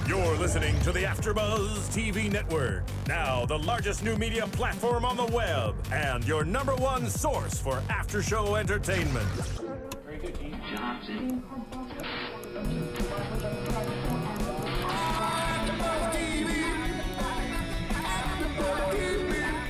You're listening to the AFTERBUZZ TV network, now the largest new media platform on the web, and your #1 source for after-show entertainment. Very good, Dean Johnson.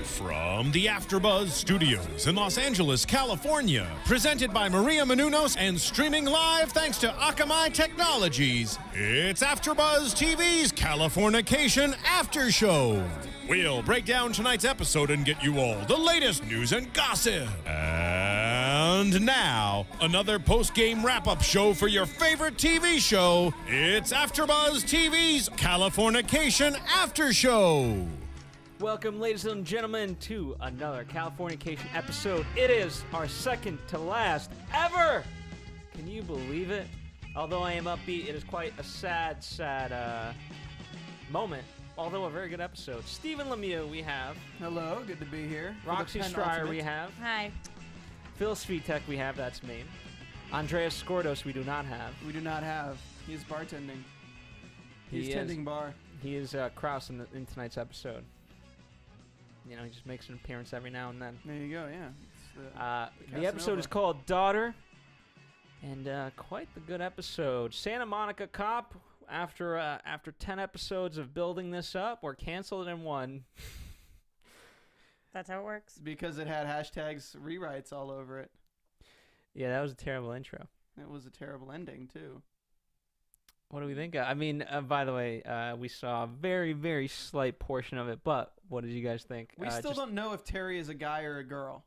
From the AFTERBUZZ Studios in Los Angeles, California, presented by Maria Menounos and streaming live thanks to Akamai Technologies, it's AFTERBUZZ TV's Californication After Show. We'll break down tonight's episode and get you all the latest news and gossip. And now, another post-game wrap-up show for your favorite TV show. It's AFTERBUZZ TV's Californication After Show. Welcome, ladies and gentlemen, to another Californication episode. It is our second to last ever. Can you believe it? Although I am upbeat, it is quite a sad moment. Although a very good episode. Stephen Lemieux, we have. Hello, good to be here. Roxy Striar, we have. Hi. Phil Svitek, we have. That's me. Andreas Skordos, we do not have. We do not have. He is bartending. He's tending bar. He is Kraus in tonight's episode. You know, he just makes an appearance every now and then. There you go, yeah. The episode is called Daughter, and quite the good episode. Santa Monica Cop, after 10 episodes of building this up, we're canceled in one. That's how it works. Because it had hashtags rewrites all over it. Yeah, that was a terrible intro. It was a terrible ending, too. What do we think? I mean, by the way, we saw a very, very slight portion of it, but what did you guys think? We still don't know if Terry is a guy or a girl.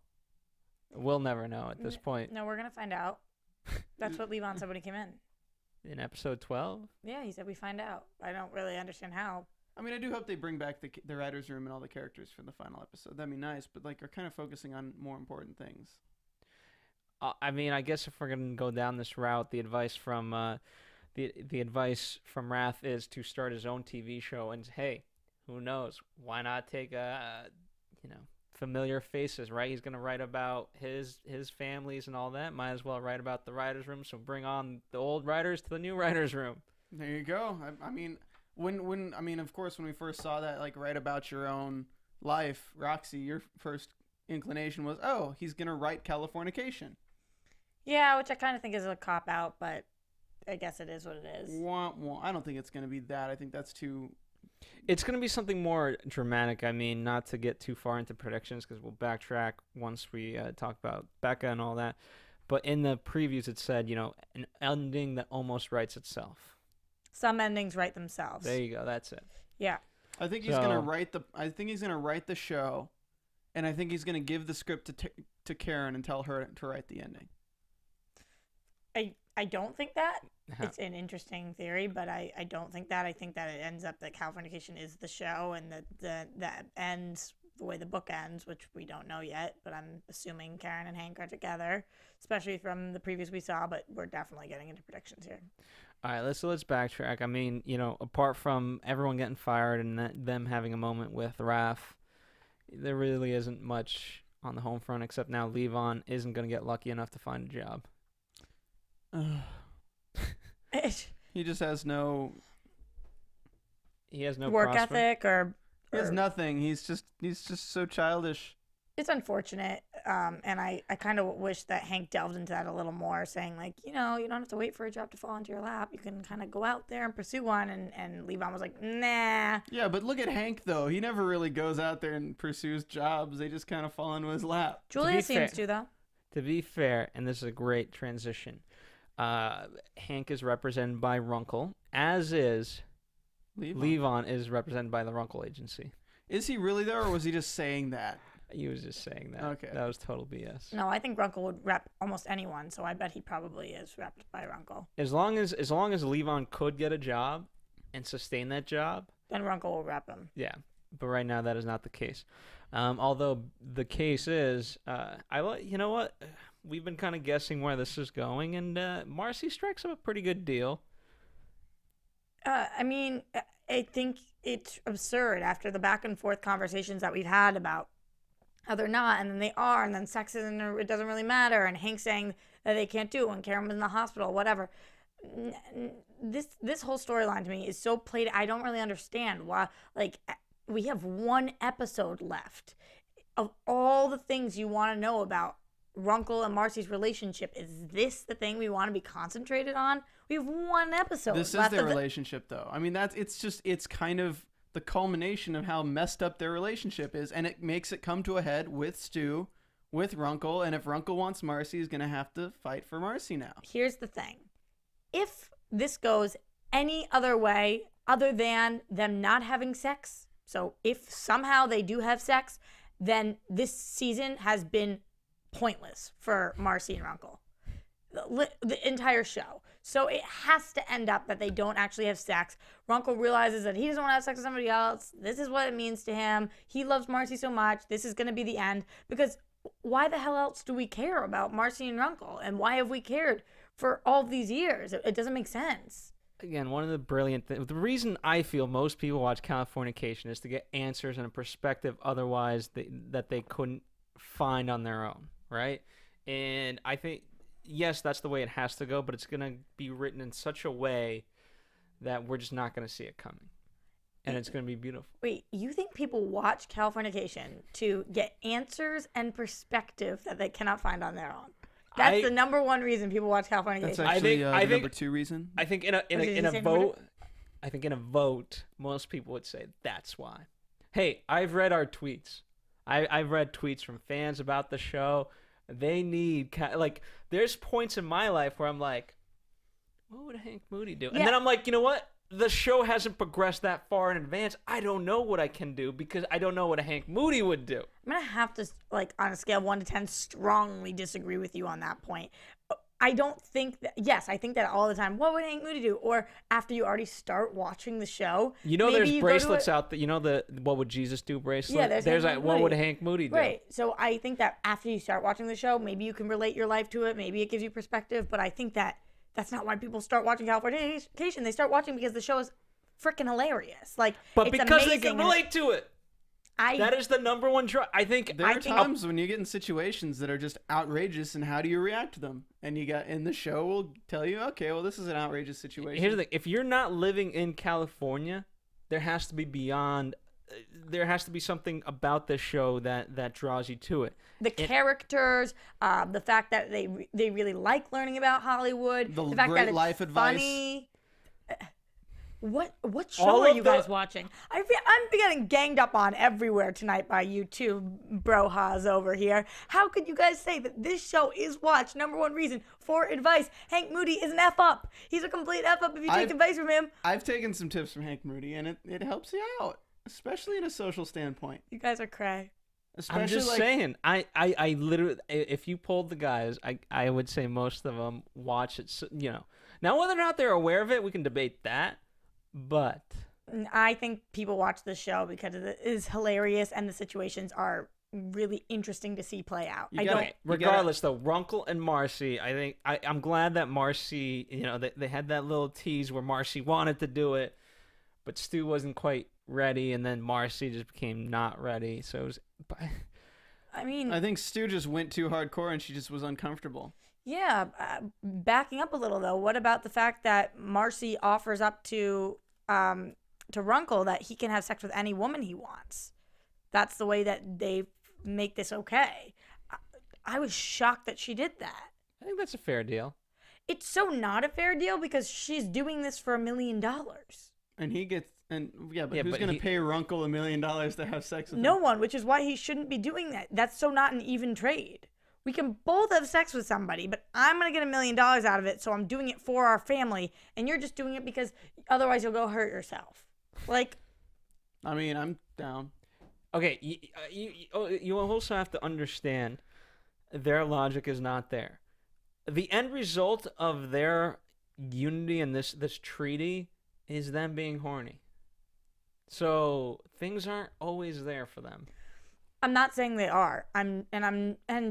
We'll never know at this point. No, we're going to find out. That's what Levon said when he came in. In episode 12? Yeah, he said we find out. I don't really understand how. I mean, I do hope they bring back the writer's room and all the characters from the final episode. That'd be nice, but like, are kind of focusing on more important things. I mean, I guess if we're going to go down this route, the advice from... The advice from Wrath is to start his own TV show, and hey, who knows? Why not take familiar faces, right? He's gonna write about his families and all that. Might as well write about the writers' room. So bring on the old writers to the new writers' room. There you go. I mean, of course, when we first saw that, like, write about your own life, Roxy, your first inclination was, oh, he's gonna write Californication. Yeah, which I kind of think is a cop out, but I guess it is what it is. Well, I don't think it's going to be that. I think that's too... It's going to be something more dramatic. I mean, not to get too far into predictions because we'll backtrack once we talk about Becca and all that. But in the previews, it said, you know, an ending that almost writes itself. Some endings write themselves. There you go. That's it. Yeah. I think he's going to write the show, and I think he's going to give the script to Karen and tell her to write the ending. I don't think that. It's an interesting theory, but I don't think that. I think that it ends up that Californication is the show, and that ends the way the book ends, which we don't know yet, but I'm assuming Karen and Hank are together, especially from the previews we saw, but we're definitely getting into predictions here. All right, let's backtrack. I mean, you know, apart from everyone getting fired and them having a moment with Raph, there really isn't much on the home front, except now Levon isn't going to get lucky enough to find a job. He just has no... He has no work ethic or... He has nothing. He's just so childish. It's unfortunate, and I kind of wish that Hank delved into that a little more, saying, like, you know, you don't have to wait for a job to fall into your lap. You can kind of go out there and pursue one, and Levon was like, nah. Yeah, but look at Hank, though. He never really goes out there and pursues jobs. They just kind of fall into his lap. Julia seems to, though. To be fair, and this is a great transition, Hank is represented by Runkle, as is Levon is represented by the Runkle agency. Is he really, though, or was he just saying that? He was just saying that. Okay. That was total BS. No, I think Runkle would rep almost anyone, so I bet he probably is repped by Runkle. As long as Levon could get a job and sustain that job, then Runkle will rep him. Yeah, but right now that is not the case. Although the case is, you know what? We've been kind of guessing where this is going, and Marcy strikes up a pretty good deal. I mean, I think it's absurd after the back and forth conversations that we've had about how they're not, and then they are, and then sex isn't, it doesn't really matter, and Hank saying that they can't do it when Karen was in the hospital, whatever. this whole storyline to me is so played. I don't really understand why. Like, we have one episode left. Of all the things you want to know about Runkle and Marcy's relationship, is this the thing we want to be concentrated on? We have one episode. This is their relationship, though. I mean, it's kind of the culmination of how messed up their relationship is, and it makes it come to a head with Stu, with Runkle, and if Runkle wants Marcy, he's gonna have to fight for Marcy now. Here's the thing: if this goes any other way other than them not having sex, so if somehow they do have sex, then this season has been pointless for Marcy and Runkle. The entire show. So it has to end up that they don't actually have sex. Runkle realizes that he doesn't want to have sex with somebody else. This is what it means to him. He loves Marcy so much. This is going to be the end. Because why the hell else do we care about Marcy and Runkle? And why have we cared for all these years? It doesn't make sense. Again, one of the brilliant things, the reason I feel most people watch Californication is to get answers and a perspective otherwise that they couldn't find on their own, right? And I think, yes, that's the way it has to go, but it's going to be written in such a way that we're just not going to see it coming. And it's going to be beautiful. Wait, you think people watch Californication to get answers and perspective that they cannot find on their own? That's the number one reason people watch Californication. That's actually the number two reason. I think in a vote, most people would say that's why. Hey, I've read our tweets. I've read tweets from fans about the show. They need, like, there's points in my life where I'm like, what would Hank Moody do? And then I'm like, you know what? The show hasn't progressed that far in advance. I don't know what I can do because I don't know what a Hank Moody would do. I'm going to have to, like, on a scale of 1 to 10, strongly disagree with you on that point. I don't think that, yes, I think that all the time. What would Hank Moody do? Or after you already start watching the show. You know, there's bracelets out there. You know, the what would Jesus do bracelet? Yeah, there's like, what would Hank Moody do? Right. So I think that after you start watching the show, maybe you can relate your life to it. Maybe it gives you perspective. But I think that that's not why people start watching Californication. They start watching because the show is freaking hilarious. Like, but it's because amazing they can relate to it. That is the number one drive. I think there are times when you get in situations that are just outrageous, and how do you react to them? And the show will tell you, okay, well, this is an outrageous situation. Here's the thing: if you're not living in California, there has to be there has to be something about this show that draws you to it. The characters, the fact that they really like learning about Hollywood, the fact that it's life funny. What show are you guys watching? I'm getting ganged up on everywhere tonight by you two brohas over here. How could you guys say that this show is watched? Number one reason for advice. Hank Moody is an F up. He's a complete F up if you take advice from him. I've taken some tips from Hank Moody, and it helps you out, especially in a social standpoint. You guys are cray. I'm just saying. I literally, if you polled the guys, I would say most of them watch it. You know, now whether or not they're aware of it, we can debate that. But I think people watch the show because it is hilarious and the situations are really interesting to see play out. Regardless, though, Runkle and Marcy, I think I'm glad that Marcy, you know, they had that little tease where Marcy wanted to do it, but Stu wasn't quite ready, and then Marcy just became not ready. So it was. I think Stu just went too hardcore, and she just was uncomfortable. Yeah, backing up a little though, what about the fact that Marcy offers up to Runkle that he can have sex with any woman he wants? That's the way that they make this okay. I was shocked that she did that. I think that's a fair deal. It's so not a fair deal because she's doing this for $1 million. And he gets, who's going to pay Runkle $1 million to have sex with him? No one, which is why he shouldn't be doing that. That's so not an even trade. We can both have sex with somebody, but I'm going to get $1 million out of it, so I'm doing it for our family, and you're just doing it because otherwise you'll go hurt yourself. Like, I mean, I'm down. Okay, you also have to understand their logic is not there. The end result of their unity and this treaty is them being horny. So things aren't always there for them. I'm not saying they are. And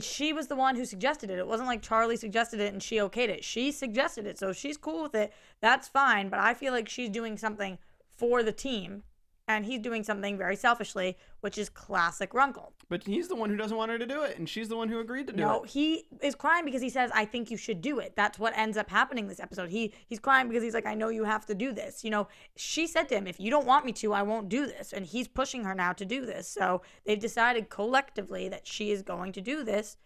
she was the one who suggested it. It wasn't like Charlie suggested it and she okayed it. She suggested it, so if she's cool with it, that's fine. But I feel like she's doing something for the team, and he's doing something very selfishly, which is classic Runkle. But he's the one who doesn't want her to do it, and she's the one who agreed to do it. No, he is crying because he says, I think you should do it. That's what ends up happening this episode. He's crying because he's like, I know you have to do this. You know, she said to him, if you don't want me to, I won't do this. And he's pushing her now to do this. So they've decided collectively that she is going to do this.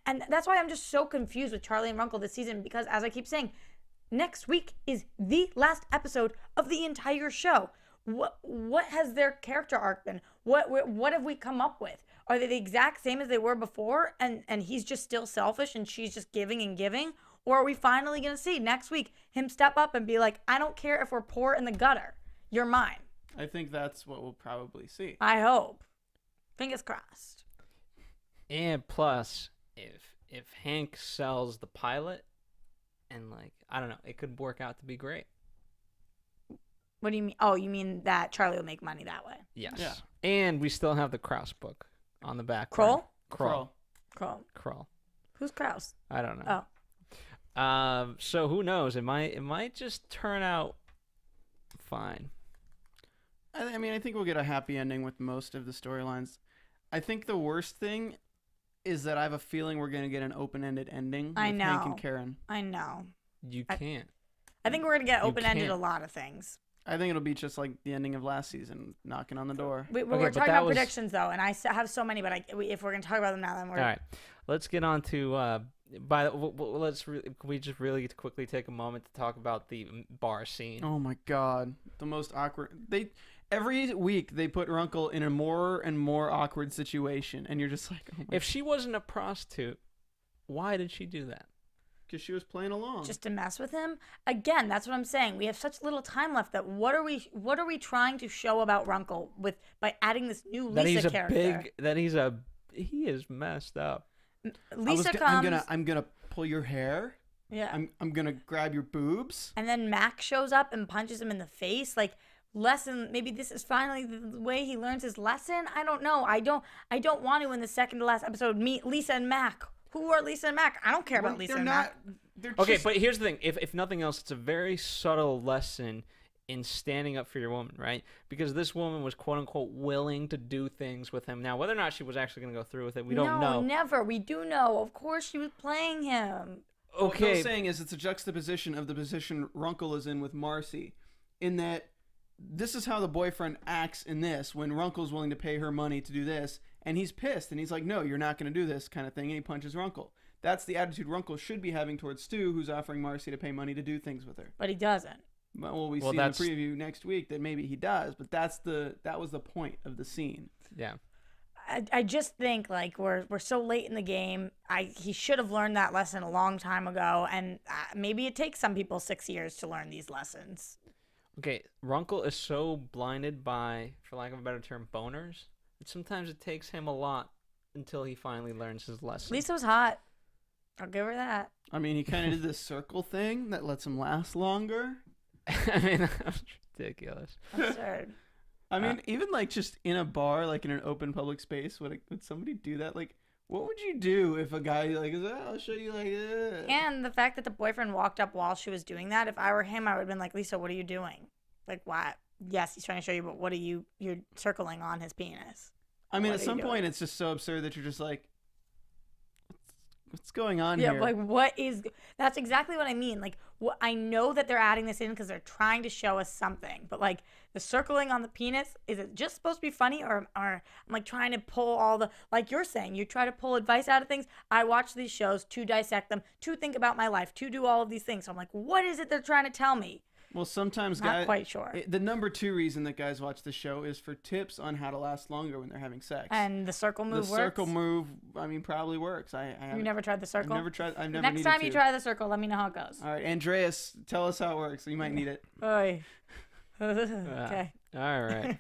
And that's why I'm just so confused with Charlie and Runkle this season, because as I keep saying, next week is the last episode of the entire show. What has their character arc been? What have we come up with? Are they the exact same as they were before, and he's just still selfish and she's just giving and giving? Or are we finally going to see next week him step up and be like, I don't care if we're poor in the gutter. You're mine. I think that's what we'll probably see. I hope. Fingers crossed. And plus, if Hank sells the pilot, and like, I don't know, it could work out to be great. What do you mean? Oh, you mean that Charlie will make money that way? Yes. Yeah. And we still have the Krause book on the back. Kroll? Kroll. Who's Krause? I don't know. Oh. So who knows? It might just turn out fine. I mean, I think we'll get a happy ending with most of the storylines. I think the worst thing is that I have a feeling we're going to get an open-ended ending with Hank and Karen. I know. You can't. I think we're going to get open-ended a lot of things. I think it'll be just like the ending of last season, knocking on the door. We're talking about predictions, though, and I have so many, but if we're going to talk about them now, then we're... All right. Let's get on to... we just really quickly take a moment to talk about the bar scene. Oh, my God. The most awkward... Every week, they put Runkle in a more and more awkward situation, and you're just like, oh my... If she wasn't a prostitute, why did she do that? Because she was playing along. Just to mess with him? Again, that's what I'm saying. We have such little time left that what are we trying to show about Runkle by adding this new Lisa character? He is messed up. Lisa comes... I'm gonna pull your hair. Yeah. I'm gonna grab your boobs. And then Mac shows up and punches him in the face. Like, maybe this is finally the way he learns his lesson. I don't know. I don't want to in the second to last episode meet Lisa and Mac. Who are Lisa and Mac? I don't care about Lisa and Mac. Okay, but here's the thing. If nothing else, it's a very subtle lesson in standing up for your woman, right? Because this woman was quote unquote willing to do things with him. Now, whether or not she was actually going to go through with it, we don't know. No, never. We do know. Of course, she was playing him. Okay. What Phil's saying is it's a juxtaposition of the position Runkle is in with Marcy, in that this is how the boyfriend acts in this when Runkle's willing to pay her money to do this, and he's pissed and he's like, no, you're not going to do this kind of thing, and he punches Runkle. That's the attitude Runkle should be having towards Stu, who's offering Marcy to pay money to do things with her. But he doesn't. Well, we see in the preview next week that maybe he does, but that was the point of the scene. Yeah. I just think like we're so late in the game. He should have learned that lesson a long time ago, and maybe it takes some people 6 years to learn these lessons. Okay, Runkle is so blinded by, for lack of a better term, boners, that sometimes it takes him a lot until he finally learns his lesson. Lisa was hot. I'll give her that. I mean, he kind of did this circle thing that lets him last longer. I mean, that was ridiculous. Absurd. I mean, even like just in a bar, like in an open public space, would somebody do that? Like, what would you do if a guy like, I'll show you like this? And the fact that the boyfriend walked up while she was doing that, if I were him, I would have been like, Lisa, what are you doing? Like, what? Yes, he's trying to show you, but what are you're circling on his penis. I mean, at some point, it's just so absurd that you're just like, what's going on here? Yeah, like, that's exactly what I mean. Like, I know that they're adding this in because they're trying to show us something, but like, the circling on the penis, is it just supposed to be funny, or I'm like trying to pull all the, like you're saying, you try to pull advice out of things. I watch these shows to dissect them, to think about my life, to do all of these things. So I'm like, what is it they're trying to tell me? Well, sometimes Not quite sure. The number 2 reason that guys watch the show is for tips on how to last longer when they're having sex. And the circle move works? The circle move, I mean, probably works. You never tried the circle? I've never tried. I've never Next time you try the circle, let me know how it goes. All right, Andreas, tell us how it works. You might need it. Oy. Okay. All right.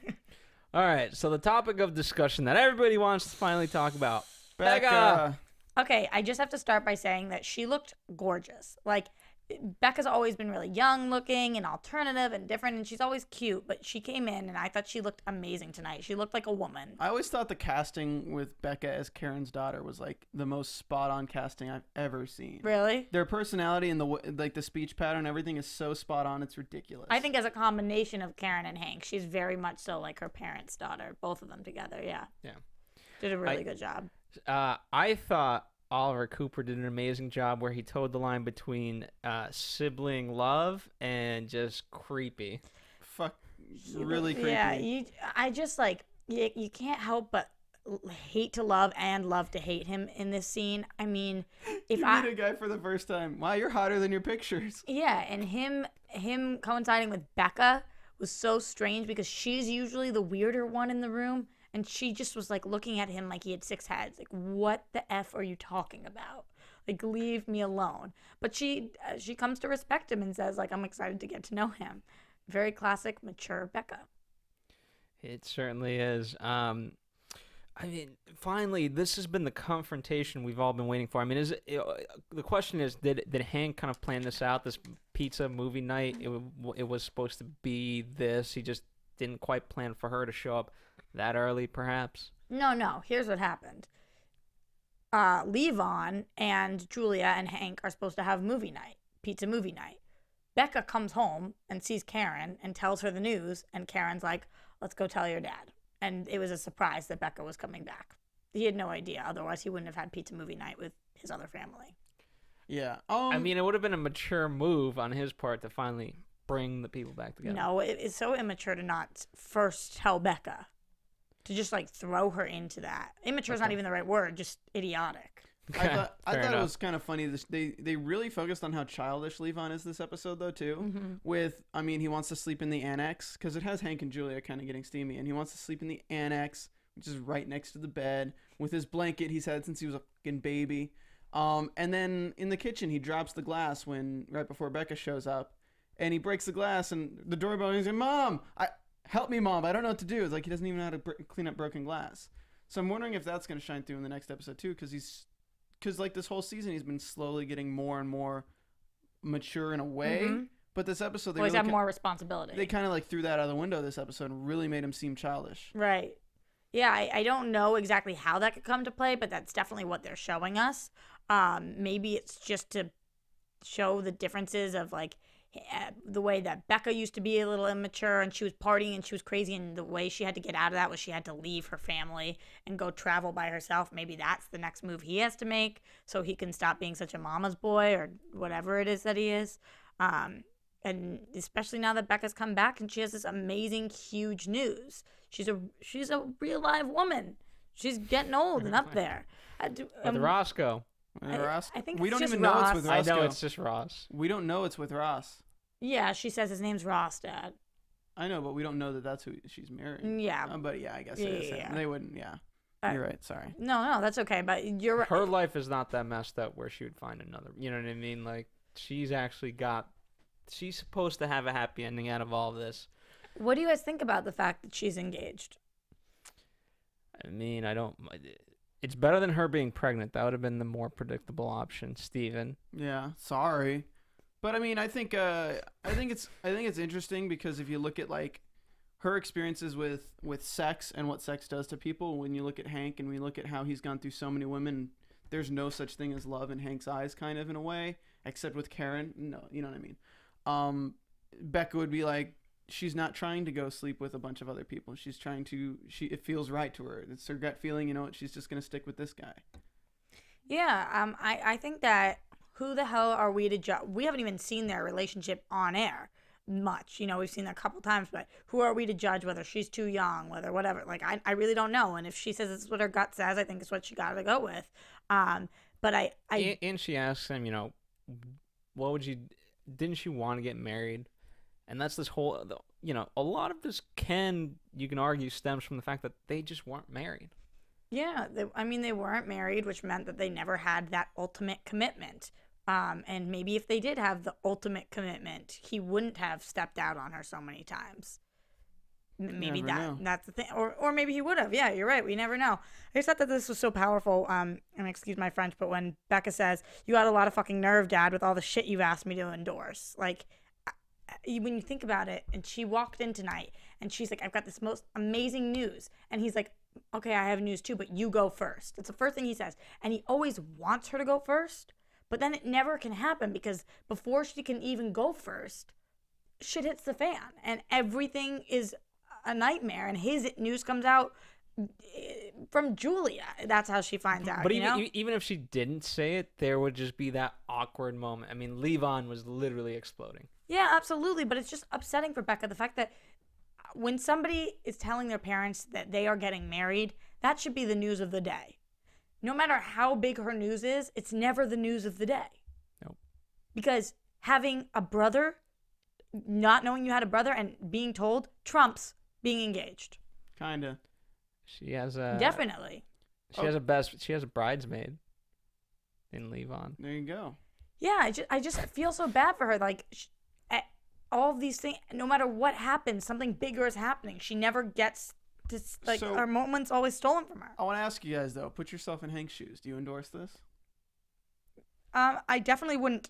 All right, so the topic of discussion that everybody wants to finally talk about. Becca! Okay, I just have to start by saying that she looked gorgeous. Like, Becca's always been really young looking and alternative and different, and she's always cute, but she came in and I thought she looked amazing tonight. She looked like a woman. I always thought the casting with Becca as Karen's daughter was like the most spot on casting I've ever seen. Really? Their personality and the speech pattern, everything is so spot on. It's ridiculous. I think as a combination of Karen and Hank, she's very much so like her parents' daughter, both of them together. Yeah. Yeah. Did a really good job. I thought Oliver Cooper did an amazing job where he towed the line between sibling love and just creepy. Really creepy. Yeah, I just like you can't help but hate to love and love to hate him in this scene. I mean, if you meet a guy for the first time, wow, you're hotter than your pictures. Yeah, and him coinciding with Becca was so strange because she's usually the weirder one in the room. And she just was, like, looking at him like he had 6 heads. Like, what the F are you talking about? Like, leave me alone. But she comes to respect him and says, like, I'm excited to get to know him. Very classic, mature Becca. It certainly is. I mean, finally, this has been the confrontation we've all been waiting for. I mean, the question is, did Hank kind of plan this out, this pizza movie night? It was supposed to be this. He just didn't quite plan for her to show up that early, perhaps? No. Here's what happened. Levon and Julia and Hank are supposed to have pizza movie night. Becca comes home and sees Karen and tells her the news, and Karen's like, let's go tell your dad. And it was a surprise that Becca was coming back. He had no idea. Otherwise, he wouldn't have had pizza movie night with his other family. Yeah. I mean, it would have been a mature move on his part to finally bring the people back together. No, it's so immature to not first tell Becca. To just, like, throw her into that. Immature is not even the right word, just idiotic. I thought it was kind of funny. They really focused on how childish Levon is this episode, though, too. Mm-hmm. With, I mean, he wants to sleep in the annex, because it has Hank and Julia kind of getting steamy, and he wants to sleep in the annex, which is right next to the bed, with his blanket he's had since he was a fucking baby. And then in the kitchen, he drops the glass right before Becca shows up, and he breaks the glass, and the doorbell, and he's like, Mom, help me, Mom. I don't know what to do. It's like he doesn't even know how to clean up broken glass. So I'm wondering if that's going to shine through in the next episode, too, because like this whole season, he's been slowly getting more and more mature in a way. Mm-hmm. But this episode, he's had more responsibility. They kind of like threw that out of the window this episode and really made him seem childish. Right. Yeah, I don't know exactly how that could come to play, but that's definitely what they're showing us. Maybe it's just to show the differences of, like, the way that Becca used to be a little immature and she was partying and she was crazy, and the way she had to get out of that was she had to leave her family and go travel by herself. Maybe that's the next move he has to make so he can stop being such a mama's boy or whatever it is that he is. And especially now that Becca's come back and she has this amazing, huge news. She's a real live woman. She's getting old and up there. With Roscoe. I think we don't even know it's with Roscoe. I know it's just Ross. We don't know it's with Ross. Yeah, she says his name's Ross, Dad. I know, but we don't know that that's who she's marrying. Yeah. But yeah, I guess it is. Yeah. They wouldn't, yeah. You're right, sorry. No, that's okay, but you're right. Her life is not that messed up where she would find another. You know what I mean? Like, she's supposed to have a happy ending out of all of this. What do you guys think about the fact that she's engaged? I mean, it's better than her being pregnant. That would have been the more predictable option, Steven. Yeah, sorry. But I mean, I think it's interesting because if you look at like her experiences with sex and what sex does to people, when you look at Hank and we look at how he's gone through so many women, there's no such thing as love in Hank's eyes, kind of in a way, except with Karen. No, you know what I mean? Becca would be like, she's not trying to go sleep with a bunch of other people. She's trying to, it feels right to her. It's her gut feeling, you know what? She's just going to stick with this guy. Yeah. I think that who the hell are we to judge? We haven't even seen their relationship on air much. You know, we've seen that a couple times, but who are we to judge whether she's too young, whether whatever? Like, I really don't know. And if she says it's what her gut says, I think it's what she got to go with. But and she asks him, you know, didn't she want to get married? And that's this whole, you know, a lot of this you can argue stems from the fact that they just weren't married. Yeah, they weren't married, which meant that they never had that ultimate commitment. And maybe if they did have the ultimate commitment, he wouldn't have stepped out on her so many times. maybe Never know. that's the thing, or maybe he would have. Yeah, you're right. We never know. I just thought that this was so powerful. And excuse my French, but when Becca says, "You got a lot of fucking nerve, Dad, with all the shit you've asked me to endorse," like when you think about it, and she walked in tonight, and she's like, "I've got this most amazing news," and he's like, "Okay, I have news too, but you go first." It's the first thing he says, and he always wants her to go first, but then it never can happen because before she can even go first, shit hits the fan, and everything is a nightmare, and his news comes out from Julia. That's how she finds out. But you know? even if she didn't say it, there would just be that awkward moment. I mean, Levon was literally exploding. Yeah, absolutely. But it's just upsetting for Becca, the fact that when somebody is telling their parents that they are getting married, that should be the news of the day. No matter how big her news is, it's never the news of the day. Nope. Because having a brother, not knowing you had a brother, and being told trumps being engaged. Kinda. She has a Definitely. She has a bridesmaid in Levon. There you go. Yeah, I just feel so bad for her. Like, all of these things, no matter what happens, something bigger is happening. She never gets to, like, So- her moment's always stolen from her. I want to ask you guys though. Put yourself in Hank's shoes. Do you endorse this? I definitely wouldn't.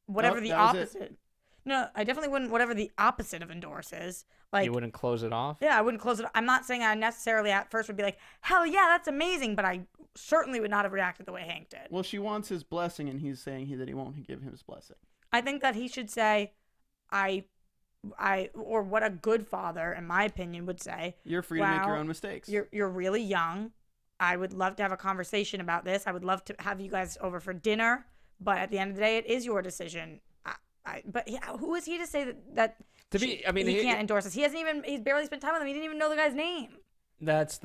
Whatever Nope, the that was it. opposite. No, I definitely wouldn't. Whatever the opposite of endorse is, like, You wouldn't close it off? yeah, I wouldn't close it. I'm not saying I necessarily at first would be like, hell yeah, that's amazing, but I certainly would not have reacted the way Hank did. Well, she wants his blessing, and he's saying that he won't give him his blessing. I think that he should say, or what a good father, in my opinion, would say. You're free to make your Wow, own mistakes. You're really young. I would love to have a conversation about this. I would love to have you guys over for dinner, but at the end of the day, it is your decision. But who is he to say that he can't endorse this? He's barely spent time with him. He didn't even know the guy's name. That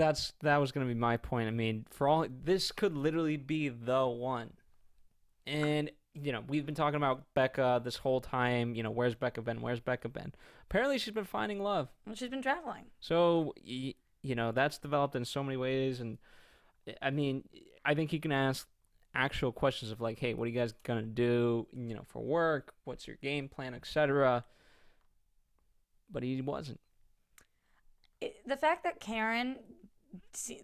was gonna be my point. I mean, this could literally be the one. And we've been talking about Becca this whole time. Where's Becca been? Where's Becca been? Apparently, she's been finding love. Well, she's been traveling. So that's developed in so many ways. And I mean, I think you can ask actual questions of like, hey, what are you guys gonna do? For work. What's your game plan, etc. But he wasn't. The fact that Karen,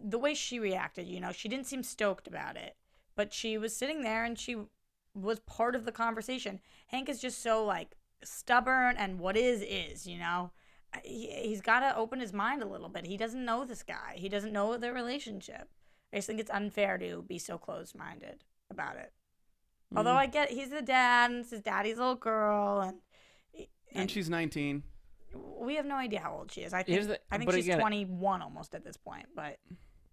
the way she reacted, she didn't seem stoked about it, but she was sitting there and she was part of the conversation. Hank is just so like stubborn, and what is. He's got to open his mind a little bit. He doesn't know this guy. He doesn't know their relationship. I just think it's unfair to be so closed-minded about it. Although I get he's the dad and it's his daddy's little girl, and she's 19. We have no idea how old she is. I think she's 21 almost at this point, but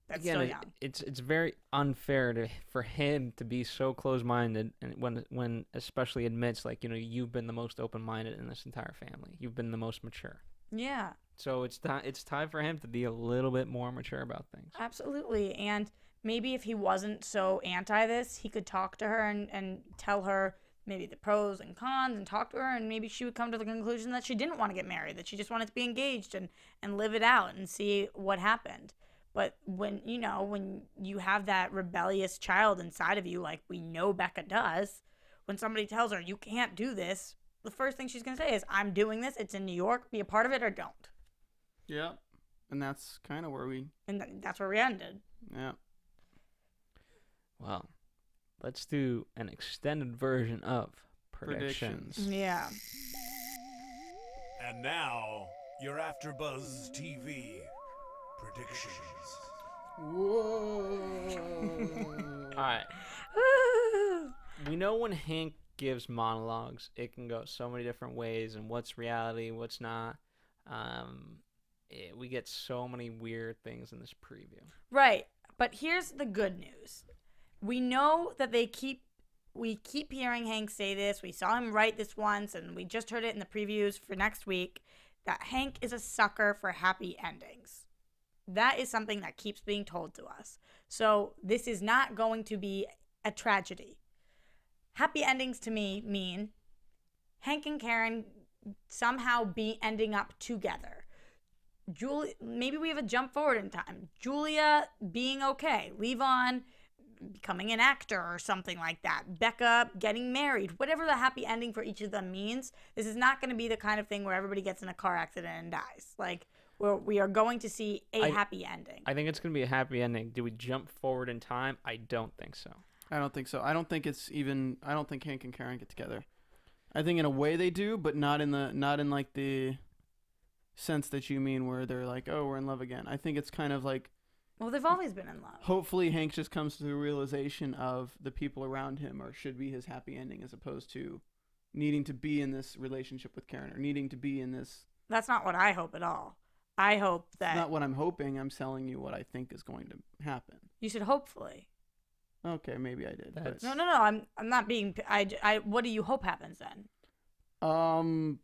that's still young. It's very unfair for him to be so close-minded, and when especially admits like you've been the most open-minded in this entire family. You've been the most mature. Yeah. So it's time for him to be a little bit more mature about things. Absolutely, and maybe if he wasn't so anti this, he could talk to her and tell her maybe the pros and cons and talk to her, and maybe she would come to the conclusion that she didn't want to get married, that she just wanted to be engaged and live it out and see what happened. But when you have that rebellious child inside of you, like we know Becca does, when somebody tells her you can't do this, the first thing she's going to say is, I'm doing this, it's in New York, be a part of it or don't. Yeah. And that's kind of where we ended. Yeah. Well, let's do an extended version of predictions. Yeah. And now, your AfterBuzz TV predictions. Whoa. All right. We know when Hank gives monologues, it can go so many different ways, and what's reality, what's not. We get so many weird things in this preview. Right. But here's the good news. We know that we keep hearing Hank say this. We saw him write this once, and we just heard it in the previews for next week, that Hank is a sucker for happy endings. That is something that keeps being told to us. So this is not going to be a tragedy. Happy endings to me mean Hank and Karen somehow be ending up together. Maybe we have a jump forward in time. Julia being okay. Levon becoming an actor or something like that. Becca getting married. Whatever the happy ending for each of them means, this is not going to be the kind of thing where everybody gets in a car accident and dies. Like, where we are going to see a happy ending. I think it's going to be a happy ending. Do we jump forward in time? I don't think so. I don't think so. I don't think Hank and Karen get together. I think in a way they do, but not in like the sense that you mean, where they're like, oh, we're in love again. I think it's kind of like, well, they've always been in love. Hopefully Hank just comes to the realization of the people around him or should be his happy ending, as opposed to needing to be in this relationship with Karen or needing to be in this. That's not what I hope at all. I hope that. It's not what I'm hoping. I'm telling you what I think is going to happen. You should hopefully. Okay, maybe I did. But... No. I'm not being. What do you hope happens then? I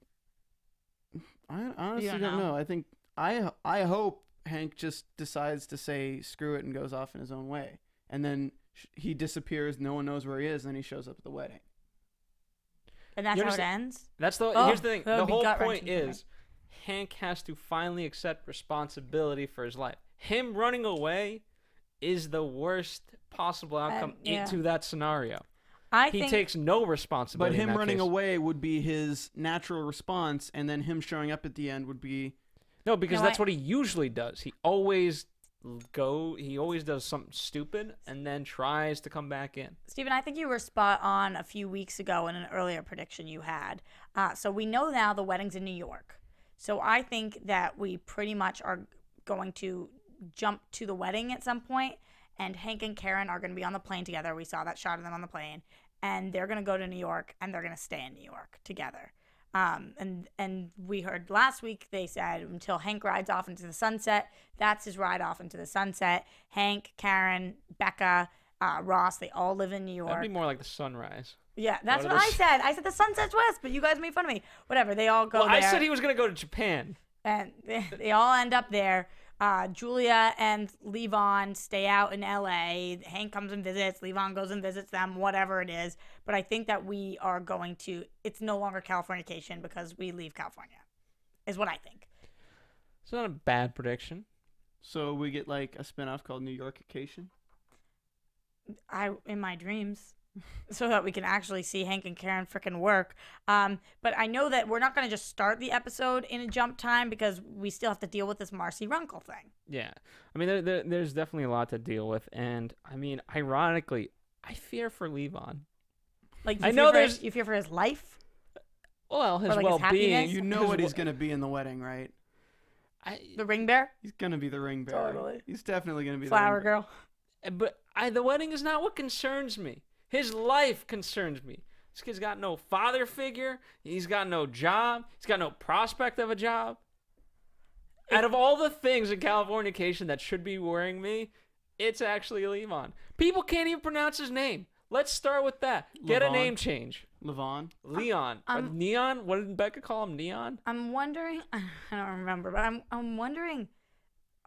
honestly don't know. I think I hope Hank just decides to say screw it and goes off in his own way, and then he disappears. No one knows where he is, and then he shows up at the wedding. And that's how it ends. That's the. Here's the thing. The whole point is, Hank has to finally accept responsibility for his life. Him running away is the worst possible outcome into that scenario. He takes no responsibility. But him running away would be his natural response, and then him showing up at the end would be. No, because that's what he usually does. He always does something stupid and then tries to come back in. Steven, I think you were spot on a few weeks ago in an earlier prediction you had. So we know now the wedding's in New York. So I think that we pretty much are going to jump to the wedding at some point, and Hank and Karen are going to be on the plane together. We saw that shot of them on the plane, and they're going to go to New York, and they're going to stay in New York together. And we heard last week they said until Hank rides off into the sunset, that's his ride off into the sunset. Hank, Karen, Becca, Ross, they all live in New York. That'd be more like the sunrise. Yeah, that's what I said. I said the sunset's west, but you guys made fun of me. Whatever, they all go there. I said he was going to go to Japan. And they all end up there. Julia and Levon stay out in LA. Hank comes and visits. Levon goes and visits them, whatever it is. But I think that we are going to, it's no longer Californication because we leave California, is what I think. It's not a bad prediction. So we get like a spinoff called New Yorkication? In my dreams. So that we can actually see Hank and Karen frickin' work. But I know that we're not going to just start the episode in a jump time because we still have to deal with this Marcy Runkle thing. Yeah. I mean, there's definitely a lot to deal with. And, I mean, ironically, I fear for Levon. Like, you fear for his life? Well, his well-being. You know what he's going to be in the wedding, right? The ring bear? He's going to be the ring bear. Totally. He's definitely going to be Flower the ring girl. But the wedding is not what concerns me. His life concerns me. This kid's got no father figure. He's got no job. He's got no prospect of a job. Out of all the things in Californication that should be worrying me, it's actually Levon. People can't even pronounce his name. Let's start with that. Get a name change. Levon? Leon. Neon? What did Becca call him? Neon? I'm wondering. I don't remember, but I'm wondering,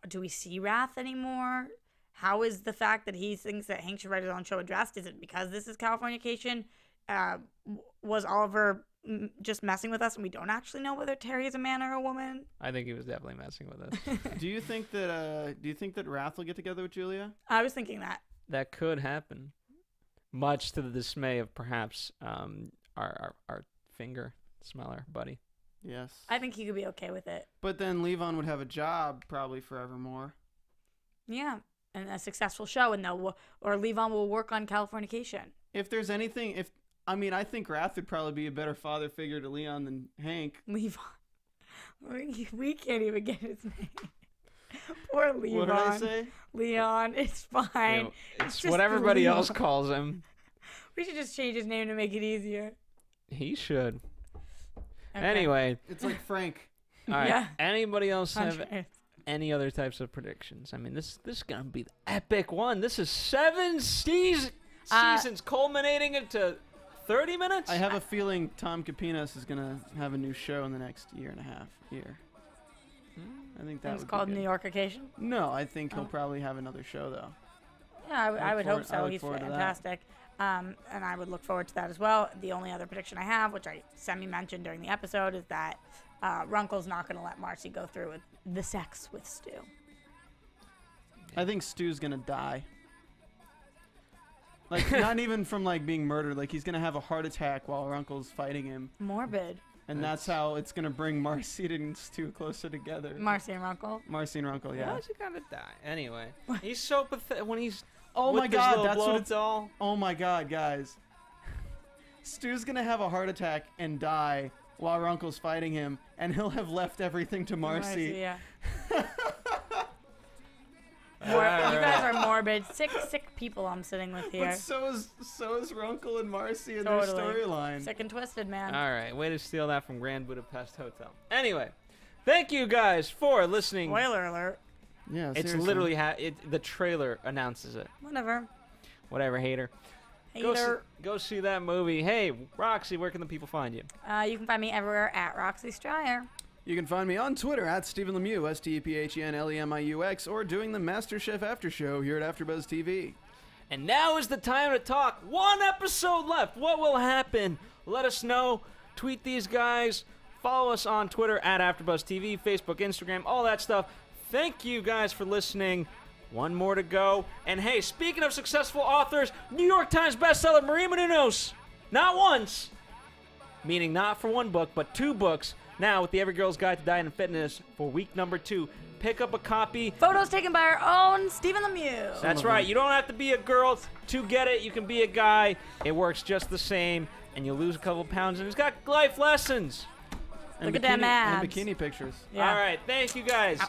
do we see Wrath anymore? How is the fact that he thinks that Hank should write his own show addressed? Is it because this is Californication? Was Oliver just messing with us and we don't actually know whether Terry is a man or a woman? I think he was definitely messing with us. Do you think that Wrath will get together with Julia? I was thinking that. That could happen. Much to the dismay of perhaps our finger smeller buddy. Yes. I think he could be okay with it. But then Levon would have a job probably forevermore. Yeah. And a successful show, and Levon will work on Californication. If there's anything, I think Wrath would probably be a better father figure to Leon than Hank. Levon. We can't even get his name. Poor Levon. What did I say? Leon, it's fine. It's what everybody else calls him. We should just change his name to make it easier. He should. Okay. Anyway. It's like Frank. All right. Yeah. Anybody else have any other types of predictions? I mean, this is gonna be the epic one. This is 7 seasons culminating into 30 minutes. I have a feeling Tom Capinas is gonna have a new show in the next year and a half. I think that was called New Yorkication. No, I think he'll probably have another show though. Yeah, I would hope so. He's fantastic. And I would look forward to that as well. The only other prediction I have, which I semi-mentioned during the episode, is that Runkle's not going to let Marcy go through with the sex with Stu. I think Stu's going to die. Like, not even from, like, being murdered. Like, he's going to have a heart attack while Runkle's fighting him. Morbid. And that's how it's going to bring Marcy and Stu closer together. Marcy and Runkle. Marcy and Runkle, yeah. Why'd you gotta die? Anyway, he's so pathetic when he's Oh with my his god, little that's what blow-up it's doll. Oh my god, guys. Stu's going to have a heart attack and die while Runkle's fighting him, and he'll have left everything to Marcy. Yeah. You guys are morbid, sick people I'm sitting with here. But so is Runkle and Marcy in Totally. their storyline. Sick and twisted, man. All right, way to steal that from Grand Budapest Hotel. Anyway, thank you guys for listening. Spoiler alert. Yeah, It's seriously. literally the trailer announces it. Whatever, hater. Go see that movie. Hey, Roxy, where can the people find you? You can find me everywhere at Roxy Striar. You can find me on Twitter at Stephen Lemieux, StephenLemieux, or doing the MasterChef After Show here at AfterBuzz TV. And now is the time to talk. One episode left. What will happen? Let us know. Tweet these guys. Follow us on Twitter at AfterBuzz TV, Facebook, Instagram, all that stuff. Thank you guys for listening. One more to go. And hey, speaking of successful authors, New York Times bestseller Maria Menounos. Not once, meaning not for one book, but 2 books. Now, with the Every Girl's Guide to Diet and Fitness for week number 2, pick up a copy. Photos taken by our own Stephen Lemieux. That's right. You don't have to be a girl to get it. You can be a guy. It works just the same, and you'll lose a couple pounds. And it's got life lessons. Look at them abs. And bikini pictures. Yeah. All right. Thank you, guys.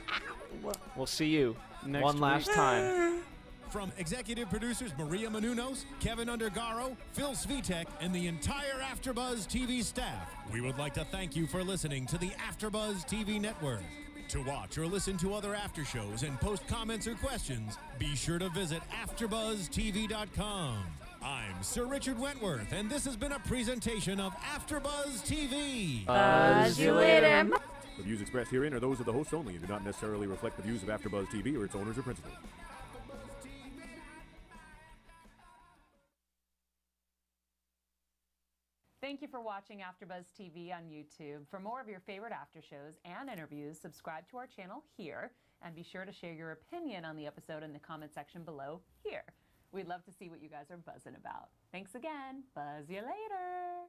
We'll see you Next one last week. time. From executive producers Maria Menounos, Kevin Undergaro, Phil Svitek, and the entire AfterBuzz TV staff, we would like to thank you for listening to the AfterBuzz TV network. To watch or listen to other after shows and post comments or questions, be sure to visit AfterBuzzTV.com. I'm Sir Richard Wentworth, and this has been a presentation of AfterBuzz TV. Buzz you later. The views expressed herein are those of the hosts only and do not necessarily reflect the views of AfterBuzz TV or its owners or principals. Thank you for watching AfterBuzz TV on YouTube. For more of your favorite after shows and interviews, subscribe to our channel here, and be sure to share your opinion on the episode in the comment section below here. We'd love to see what you guys are buzzing about. Thanks again. Buzz you later.